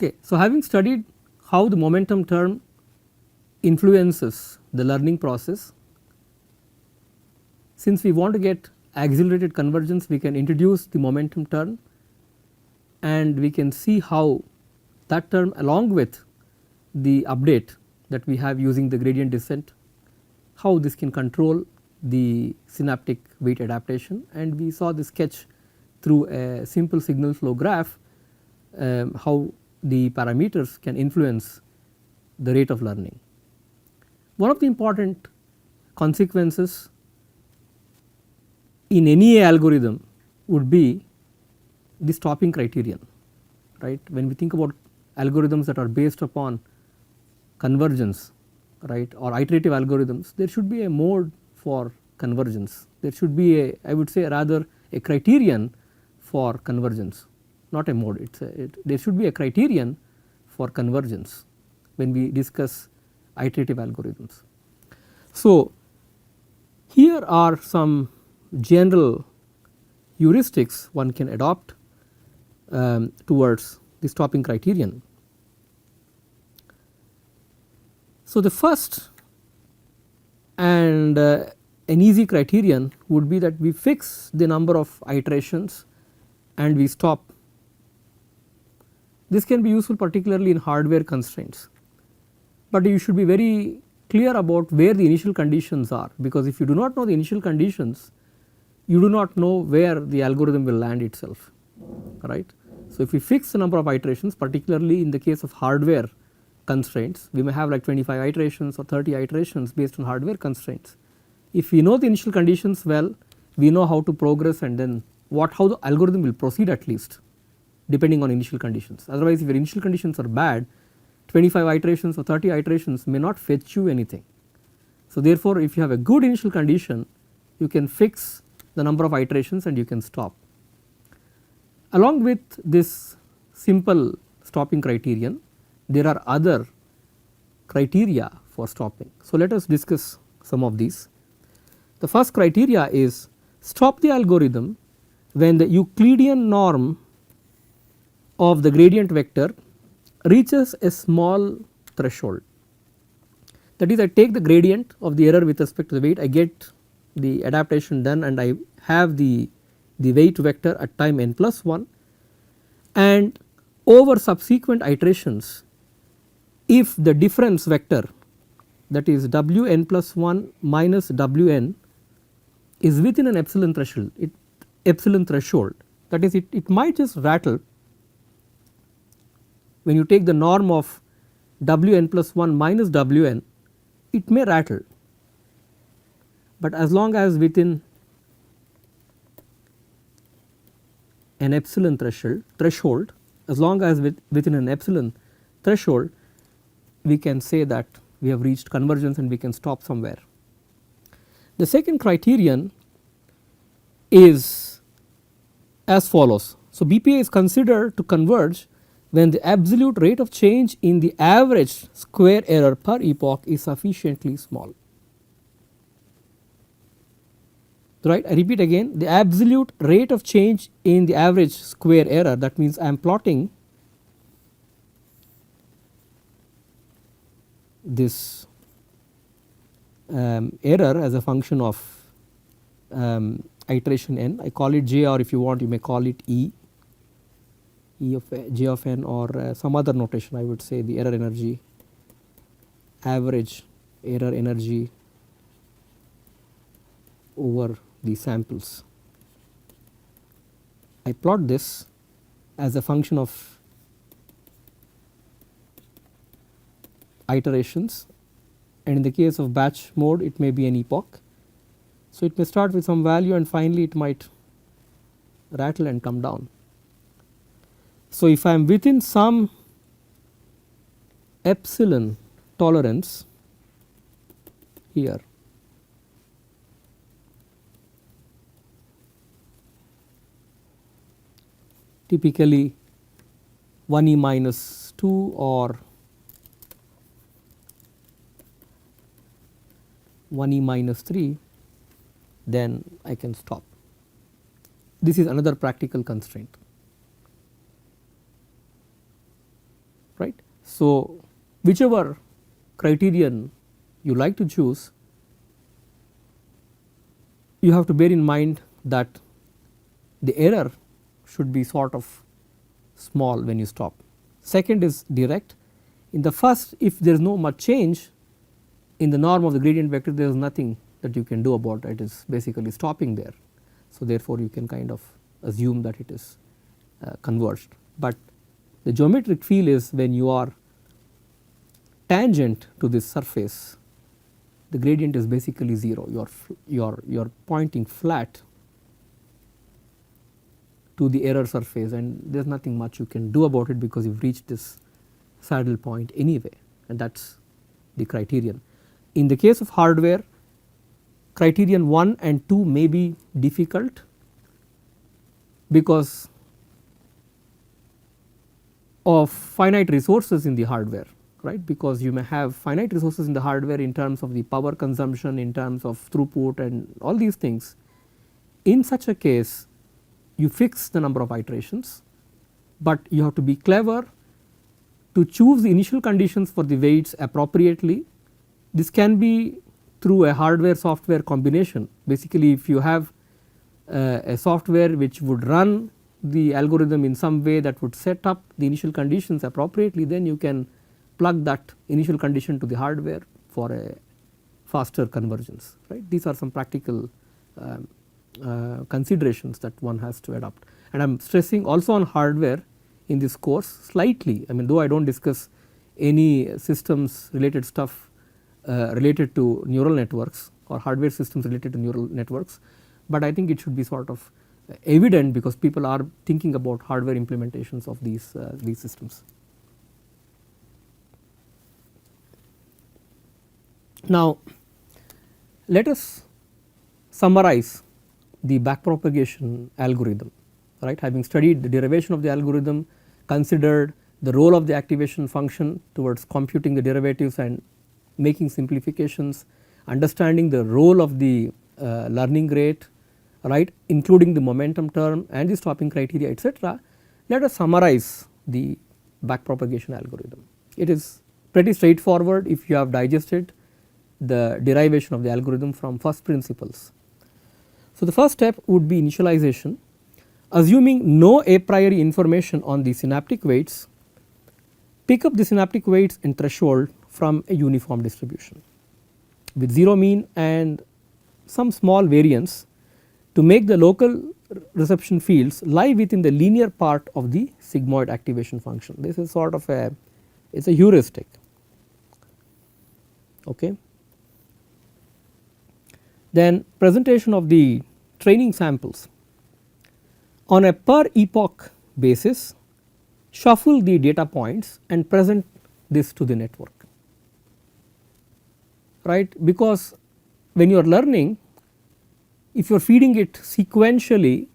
Okay. So, having studied how the momentum term influences the learning process, since we want to get accelerated convergence, we can introduce the momentum term and we can see how that term along with the update that we have using the gradient descent, how this can control the synaptic weight adaptation, and we saw the sketch through a simple signal flow graph how the parameters can influence the rate of learning. One of the important consequences in any algorithm would be the stopping criterion, right. When we think about algorithms that are based upon convergence, right, or iterative algorithms, there should be a mode for convergence. There should be a, I would say rather, a criterion for convergence, not a mode. There should be a criterion for convergence when we discuss iterative algorithms. So, here are some general heuristics one can adopt towards the stopping criterion. So, the first and an easy criterion would be that we fix the number of iterations and we stop. This can be useful particularly in hardware constraints, but you should be very clear about where the initial conditions are, because if you do not know the initial conditions, you do not know where the algorithm will land itself, right. So, if we fix the number of iterations, particularly in the case of hardware constraints, we may have like 25 iterations or 30 iterations based on hardware constraints. If we know the initial conditions well, we know how to progress and then how the algorithm will proceed at least depending on initial conditions. Otherwise, if your initial conditions are bad, 25 iterations or 30 iterations may not fetch you anything. So, therefore, if you have a good initial condition, you can fix the number of iterations and you can stop. Along with this simple stopping criterion, there are other criteria for stopping. So, let us discuss some of these. The first criteria is stop the algorithm when the Euclidean norm of the gradient vector reaches a small threshold. That is, I take the gradient of the error with respect to the weight, I get the adaptation done and I have the weight vector at time n plus 1, and over subsequent iterations, if the difference vector, that is Wn plus 1 minus Wn, is within an epsilon threshold, that is it might just rattle when you take the norm of Wn plus 1 minus Wn, it may rattle, but as long as within an epsilon threshold, as long as within an epsilon threshold, we can say that we have reached convergence and we can stop somewhere. The second criterion is as follows. So, BPA is considered to converge when the absolute rate of change in the average square error per epoch is sufficiently small. Right, I repeat again, the absolute rate of change in the average square error, that means I am plotting this error as a function of iteration n. I call it j, or if you want you may call it e of j of n, or some other notation. I would say the error energy, average error energy over the samples. I plot this as a function of iterations, and in the case of batch mode it may be an epoch. So, it may start with some value and finally it might rattle and come down. So, if I am within some epsilon tolerance here, typically 1e minus 2 or 1e minus 3, then I can stop. This is another practical constraint. So, whichever criterion you like to choose, you have to bear in mind that the error should be sort of small when you stop. Second is direct. In the first, if there is no much change in the norm of the gradient vector, there is nothing that you can do about it, it is basically stopping there. So, therefore, you can kind of assume that it is converged, but the geometric field is when you are tangent to this surface, the gradient is basically 0, you are pointing flat to the error surface, and there is nothing much you can do about it because you have reached this saddle point anyway, and that is the criterion. In the case of hardware, criterion 1 and 2 may be difficult because of finite resources in the hardware, right, because you may have finite resources in the hardware in terms of the power consumption, in terms of throughput and all these things. In such a case, you fix the number of iterations, but you have to be clever to choose the initial conditions for the weights appropriately. This can be through a hardware software combination. Basically, if you have a software which would run the algorithm in some way that would set up the initial conditions appropriately, then you can plug that initial condition to the hardware for a faster convergence, right. These are some practical considerations that one has to adopt, and I am stressing also on hardware in this course slightly. I mean, though I do not discuss any systems related stuff related to neural networks or hardware systems related to neural networks, but I think it should be sort of evident because people are thinking about hardware implementations of these systems. Now, let us summarize the backpropagation algorithm, right. Having studied the derivation of the algorithm, considered the role of the activation function towards computing the derivatives and making simplifications, understanding the role of the learning rate, right, including the momentum term and the stopping criteria, etc. Let us summarize the backpropagation algorithm. It is pretty straightforward if you have digested the derivation of the algorithm from first principles. So, the first step would be initialization. Assuming no a priori information on the synaptic weights, pick up the synaptic weights and threshold from a uniform distribution with 0 mean and some small variance to make the local reception fields lie within the linear part of the sigmoid activation function. This is sort of a, it is a heuristic. Okay. Then presentation of the training samples. On a per epoch basis, shuffle the data points and present this to the network, right, because when you are learning, if you are feeding it sequentially,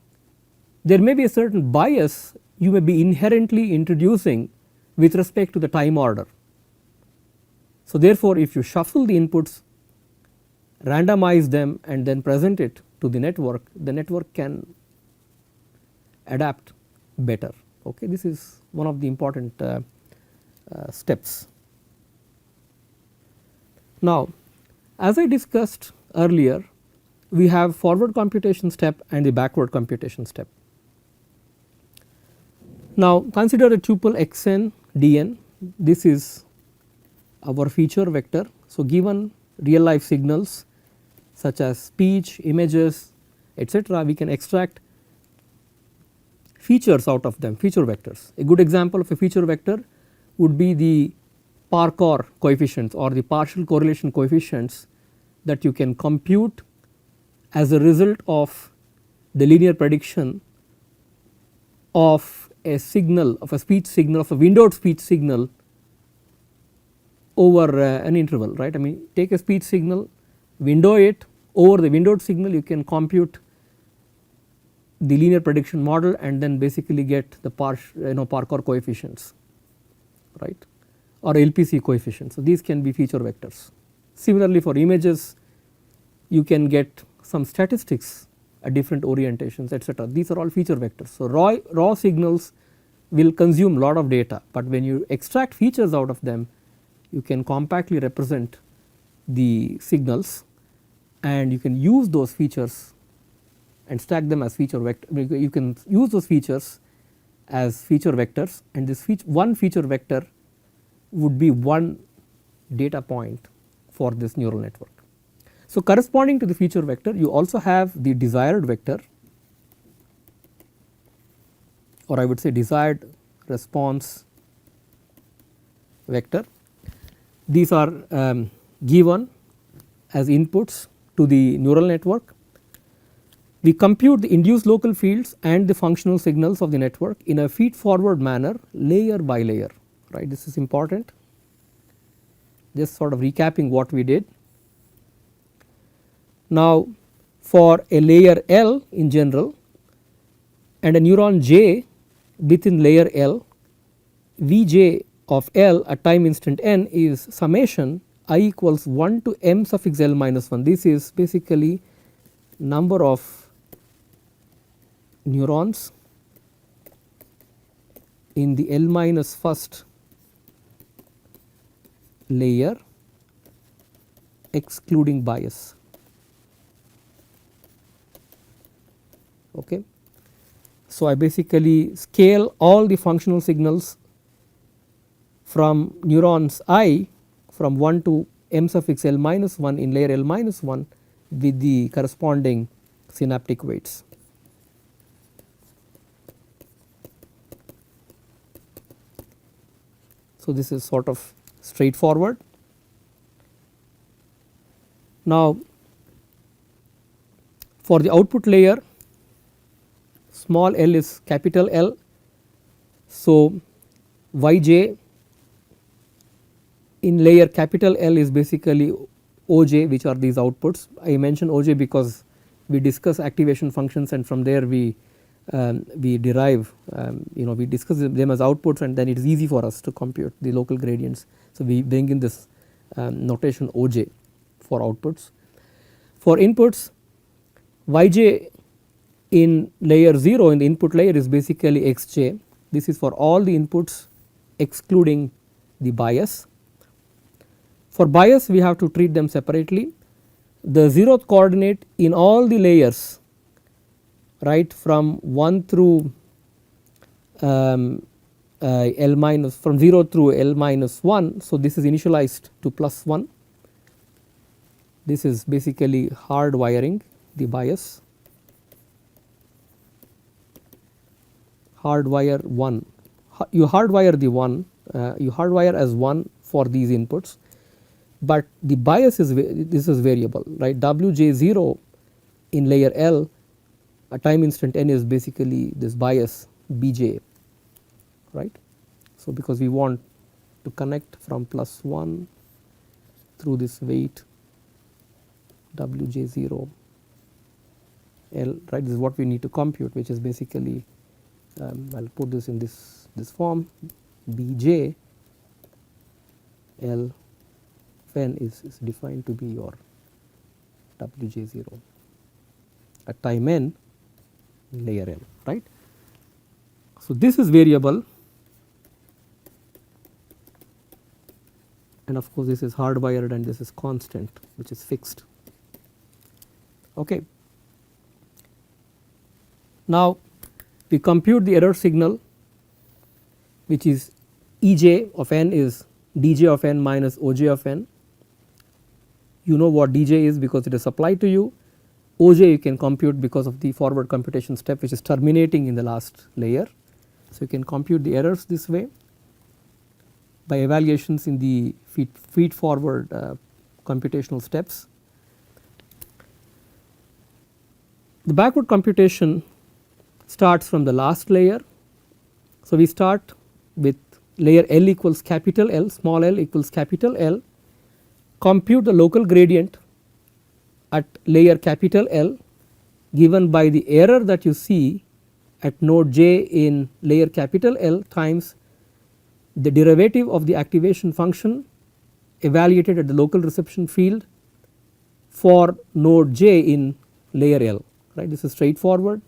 there may be a certain bias you may be inherently introducing with respect to the time order. So, therefore, if you shuffle the inputs, randomize them and then present it to the network can adapt better. Okay. This is one of the important steps. Now, as I discussed earlier, we have forward computation step and the backward computation step. Now, consider a tuple xn dn, this is our feature vector. So, given real life signals such as speech, images, etc., we can extract features out of them, feature vectors. A good example of a feature vector would be the Parcour coefficients or the partial correlation coefficients that you can compute as a result of the linear prediction of a signal, of a speech signal, of a windowed speech signal over an interval, right. I mean, take a speech signal, window it, over the windowed signal you can compute the linear prediction model and then basically get the Parcour coefficients, right, or LPC coefficients. So, these can be feature vectors. Similarly, for images you can get some statistics at different orientations, etc. These are all feature vectors. So, raw signals will consume lot of data, but when you extract features out of them, you can compactly represent the signals and you can use those features and stack them as feature vector. You can use those features as feature vectors, and this one feature vector would be one data point for this neural network. So, corresponding to the feature vector, you also have the desired vector, or I would say desired response vector. These are given as inputs to the neural network. We compute the induced local fields and the functional signals of the network in a feed forward manner, layer by layer, right. This is important, just sort of recapping what we did. Now, for a layer L in general and a neuron J within layer L, Vj of L at time instant n is summation I equals 1 to m suffix L minus 1. This is basically number of neurons in the L minus first layer excluding bias. Okay. So, I basically scale all the functional signals from neurons I from 1 to m suffix L minus 1 in layer L minus 1 with the corresponding synaptic weights. So, this is sort of straightforward. Now, for the output layer, small l is capital L. So, Yj in layer capital L is basically Oj, which are these outputs. I mention Oj because we discuss activation functions, and from there we derive, we discuss them as outputs, and then it is easy for us to compute the local gradients. So, we bring in this notation Oj for outputs. For inputs, Yj in layer 0 in the input layer is basically Xj. This is for all the inputs excluding the bias. For bias, we have to treat them separately. The 0th coordinate in all the layers, right, from 1 through L minus, from 0 through L minus 1. So, this is initialized to plus 1. This is basically hard wiring the bias, hardwire 1, you hardwire the 1, you hardwire as 1 for these inputs, but the bias is, this is variable, right. Wj0 in layer L at time instant n is basically this bias Bj, right. So, because we want to connect from plus 1 through this weight Wj0 L, right, this is what we need to compute, which is basically I will put this in this form, Bj L n is defined to be your Wj0 at time n layer n, right. So, this is variable, and of course, this is hardwired and this is constant, which is fixed. Okay. Now, we compute the error signal, which is Ej of n is Dj of n minus Oj of n. You know what Dj is because it is applied to you. Oj you can compute because of the forward computation step, which is terminating in the last layer. So, you can compute the errors this way by evaluations in the feed forward computational steps. The backward computation starts from the last layer. So, we start with layer L equals capital L, small l equals capital L, compute the local gradient at layer capital L given by the error that you see at node j in layer capital L times the derivative of the activation function evaluated at the local reception field for node j in layer L, right. This is straightforward,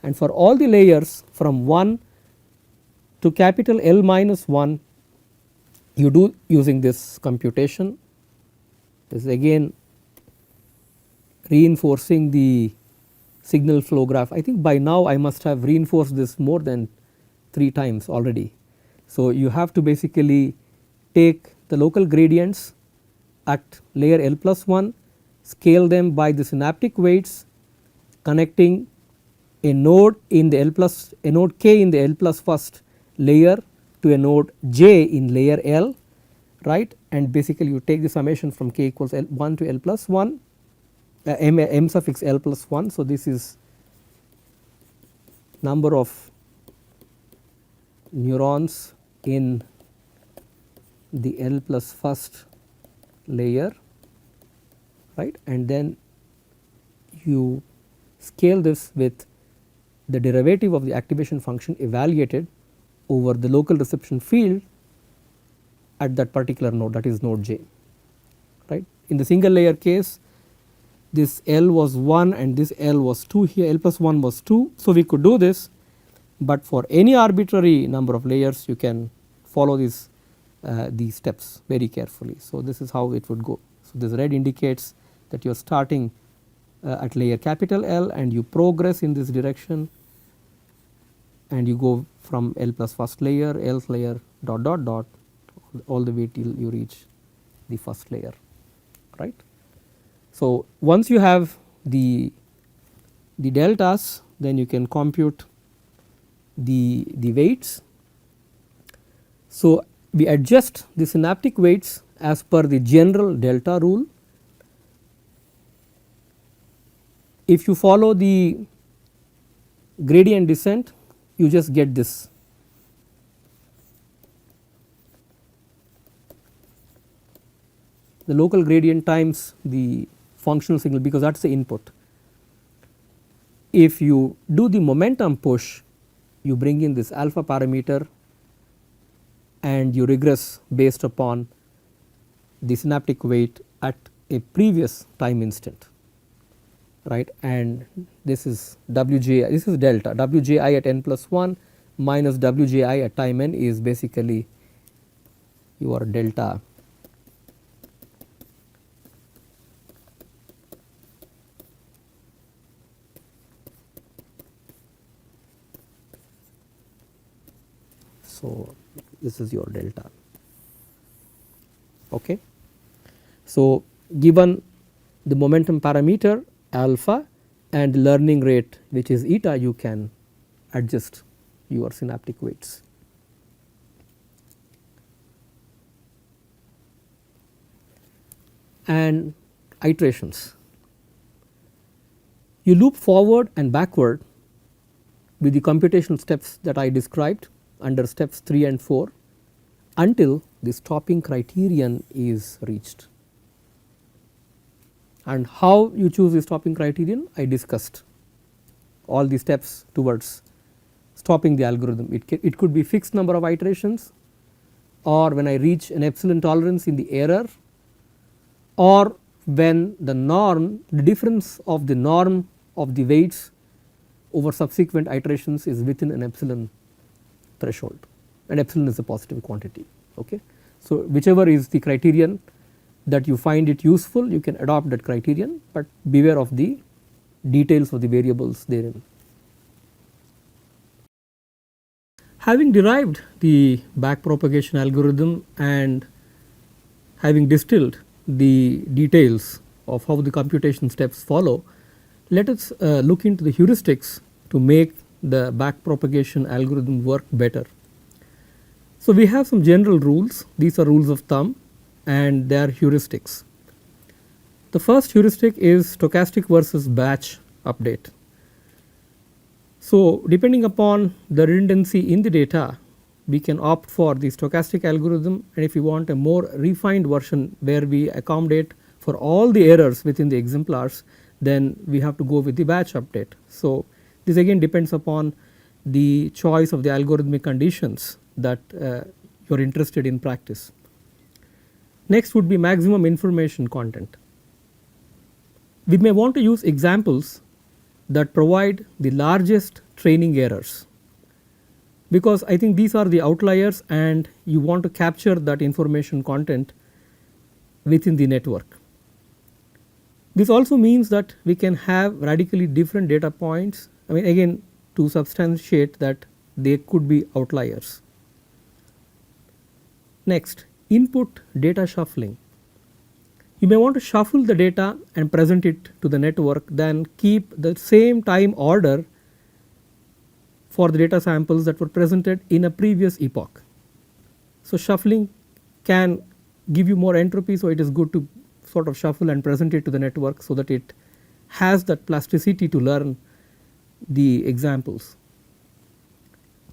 and for all the layers from 1 to capital L minus 1 you do using this computation. This is again reinforcing the signal flow graph. I think by now I must have reinforced this more than 3 times already. So, you have to basically take the local gradients at layer L plus 1, scale them by the synaptic weights, connecting a node in the L plus a node k in the L plus first layer to a node j in layer L, right, and basically you take the summation from k equals L 1 to L plus 1 m suffix L plus 1. So, this is number of neurons in the L plus first layer, right, and then you scale this with the derivative of the activation function evaluated over the local reception field at that particular node, that is node j, right. In the single layer case, this L was 1 and this L was 2 here, L plus 1 was 2. So, we could do this, but for any arbitrary number of layers you can follow these steps very carefully. So, this is how it would go. So, this red indicates that you are starting at layer capital L and you progress in this direction and you go from L plus first layer, L's layer dot dot dot all the way till you reach the first layer, right. So, once you have the deltas, then you can compute the weights. So, we adjust the synaptic weights as per the general delta rule. If you follow the gradient descent, you just get this. The local gradient times the functional signal, because that is the input. If you do the momentum push, you bring in this alpha parameter and you regress based upon the synaptic weight at a previous time instant, right, and this is Wji, this is delta, Wji at n plus 1 minus Wji at time n is basically your delta So, this is your delta. Okay. So, given the momentum parameter alpha and learning rate which is eta, you can adjust your synaptic weights. And iterations. You loop forward and backward with the computational steps that I described under steps 3 and 4 until the stopping criterion is reached. And how you choose the stopping criterion, I discussed all the steps towards stopping the algorithm. It could be fixed number of iterations, or when I reach an epsilon tolerance in the error, or when the norm, the difference of the norm of the weights over subsequent iterations is within an epsilon threshold, and epsilon is a positive quantity. Okay. So, whichever is the criterion that you find it useful, you can adopt that criterion, but beware of the details of the variables therein. Having derived the backpropagation algorithm and having distilled the details of how the computation steps follow, let us look into the heuristics to make the backpropagation algorithm work better. So, we have some general rules, these are rules of thumb and they are heuristics. The first heuristic is stochastic versus batch update. So, depending upon the redundancy in the data, we can opt for the stochastic algorithm, and if you want a more refined version where we accommodate for all the errors within the exemplars, then we have to go with the batch update. So, this again depends upon the choice of the algorithmic conditions that you are interested in practice. Next would be maximum information content. We may want to use examples that provide the largest training errors. because I think these are the outliers and you want to capture that information content within the network. This also means that we can have radically different data points, I mean again to substantiate that they could be outliers. Next, input data shuffling. You may want to shuffle the data and present it to the network, then keep the same time order for the data samples that were presented in a previous epoch. So shuffling can give you more entropy, so it is good to sort of shuffle and present it to the network so that it has that plasticity to learn the examples.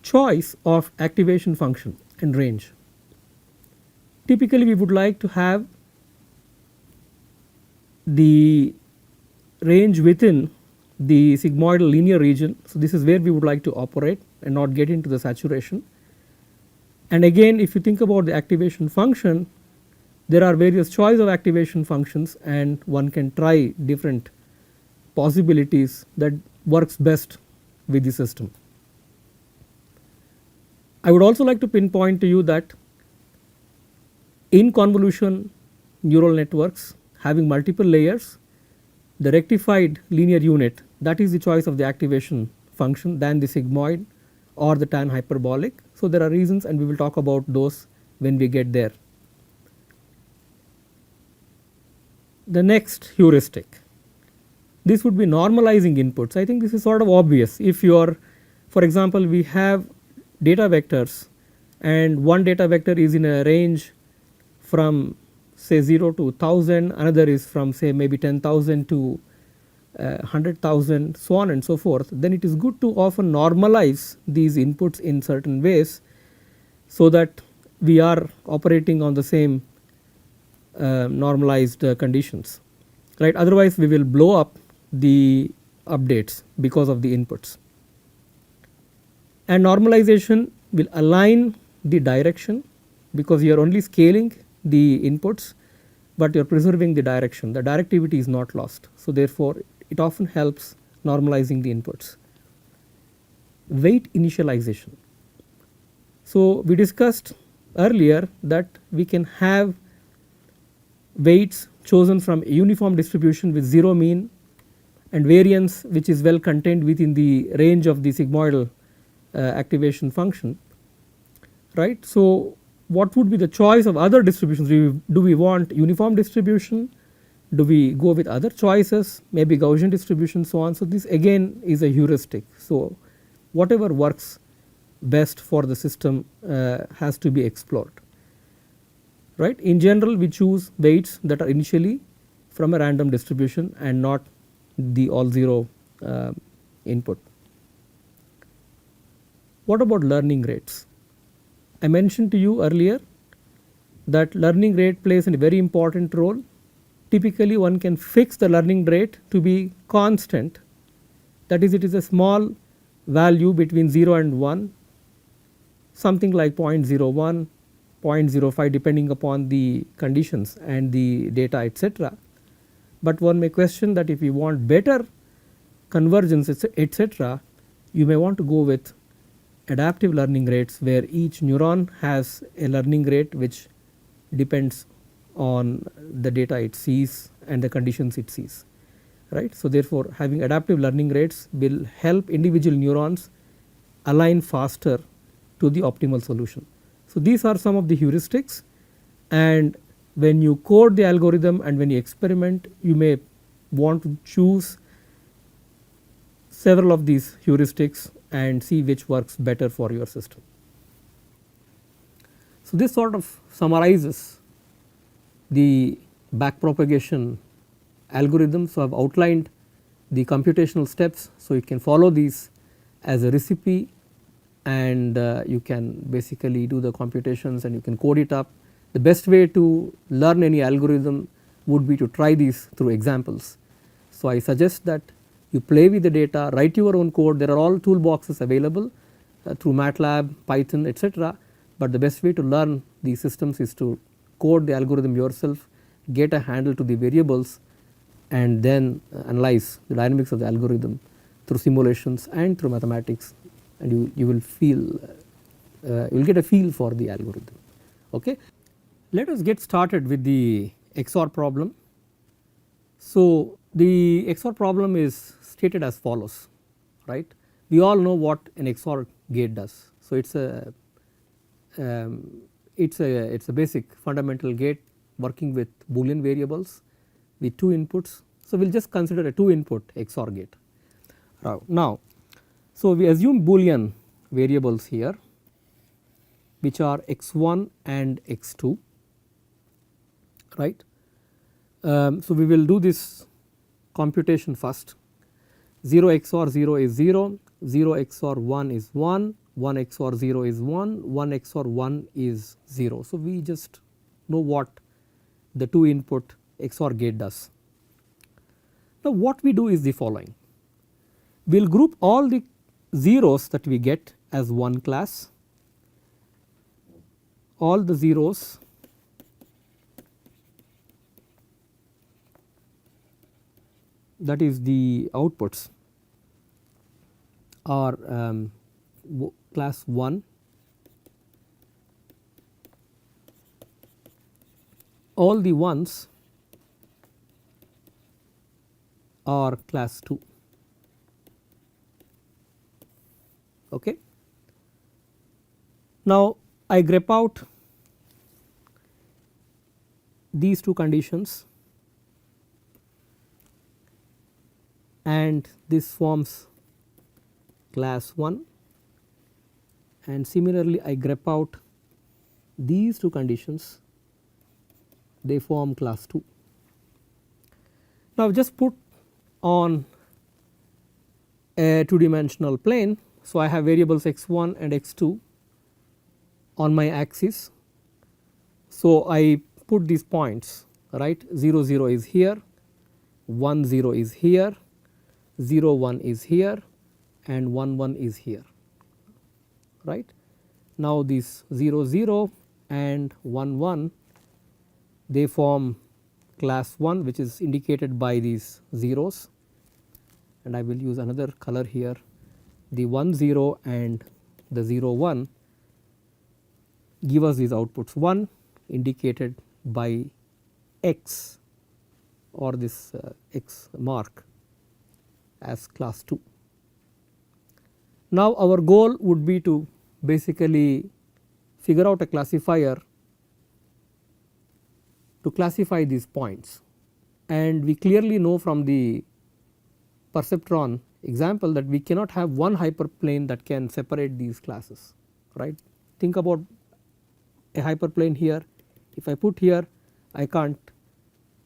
Choice of activation function and range. Typically we would like to have the range within the sigmoidal linear region. So this is where we would like to operate and not get into the saturation. And again, if you think about the activation function, there are various choice of activation functions and one can try different possibilities that works best with the system. I would also like to pinpoint to you that in convolution neural networks having multiple layers, the rectified linear unit, that is the choice of the activation function than the sigmoid or the tan hyperbolic. So there are reasons and we will talk about those when we get there. The next heuristic, this would be normalizing inputs. I think this is sort of obvious. If you are, for example, we have data vectors and one data vector is in a range from say 0 to 1000, another is from say maybe 10,000 to 100,000, so on and so forth, then it is good to often normalize these inputs in certain ways so that we are operating on the same normalized conditions, right. Otherwise we will blow up the updates because of the inputs. And normalization will align the direction because you are only scaling the inputs, but you are preserving the direction. The directivity is not lost. So therefore it often helps normalizing the inputs. Weight initialization. So we discussed earlier that we can have weights chosen from a uniform distribution with 0 mean and variance which is well contained within the range of the sigmoidal activation function, right. So what would be the choice of other distributions? Do we want uniform distribution? Do we go with other choices, maybe Gaussian distribution, so on. So this again is a heuristic. So whatever works best for the system has to be explored, right. In general we choose weights that are initially from a random distribution and not the all 0 input. What about learning rates? I mentioned to you earlier that learning rate plays a very important role. Typically one can fix the learning rate to be constant, that is it is a small value between 0 and 1, something like 0.01, 0.05 depending upon the conditions and the data, etc. But one may question that if you want better convergence, etc., you may want to go with adaptive learning rates where each neuron has a learning rate which depends on the data it sees and the conditions it sees, right. So therefore having adaptive learning rates will help individual neurons align faster to the optimal solution. So these are some of the heuristics, and when you code the algorithm and when you experiment you may want to choose several of these heuristics and see which works better for your system. So this sort of summarizes the backpropagation algorithm. So I have outlined the computational steps, so you can follow these as a recipe and you can basically do the computations and you can code it up. The best way to learn any algorithm would be to try these through examples. So I suggest that you play with the data, write your own code. There are all toolboxes available through MATLAB, Python, etc. But the best way to learn these systems is to code the algorithm yourself, get a handle to the variables and then analyze the dynamics of the algorithm through simulations and through mathematics, and you will feel you will get a feel for the algorithm. Okay. Let us get started with the XOR problem. So, the XOR problem is stated as follows, right. We all know what an XOR gate does. So, it is a basic fundamental gate working with Boolean variables with 2 inputs. So, we will just consider a 2 input XOR gate. Now, so we assume Boolean variables here which are x1 and x2, right. So, we will do this computation first. 0 XOR 0 is 0, 0 XOR 1 is 1, 1 XOR 0 is 1, 1 XOR 1 is 0. So, we just know what the 2 input XOR gate does. Now, what we do is the following. We will group all the zeros that we get as one class, all the zeros that is the outputs are class 1, all the ones are class 2. Okay. Now, I grep out these 2 conditions and this forms class 1, and similarly I grep out these 2 conditions, they form class 2. Now, just put on a 2 dimensional plane. So, I have variables x1 and x2 on my axis. So, I put these points, right. 0 0 is here, 1 0 is here, 0 1 is here, and 1 1 is here, right. Now, these 0 0 and 1 1 they form class 1, which is indicated by these zeros, and I will use another color here. The 1 0 and the 0 1 give us these outputs 1 indicated by x or this x mark as class 2. Now, our goal would be to basically figure out a classifier to classify these points, and we clearly know from the perceptron example that we cannot have one hyperplane that can separate these classes, right. Think about a hyperplane here. If I put here, I can't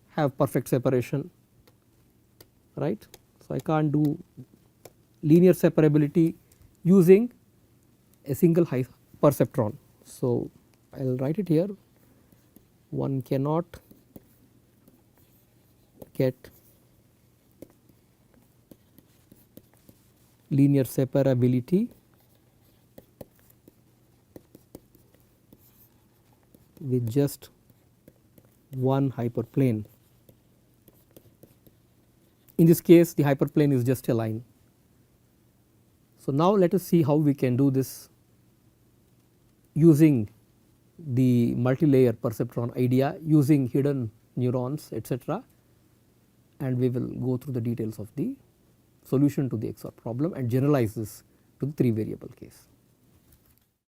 have perfect separation, right. So, I can't do linear separability using a single perceptron. So, I will write it here. One cannot get linear separability with just one hyperplane. In this case, the hyperplane is just a line. So, now let us see how we can do this using the multi-layer perceptron idea, using hidden neurons, etc., and we will go through the details of the solution to the XOR problem and generalize this to the 3 variable case.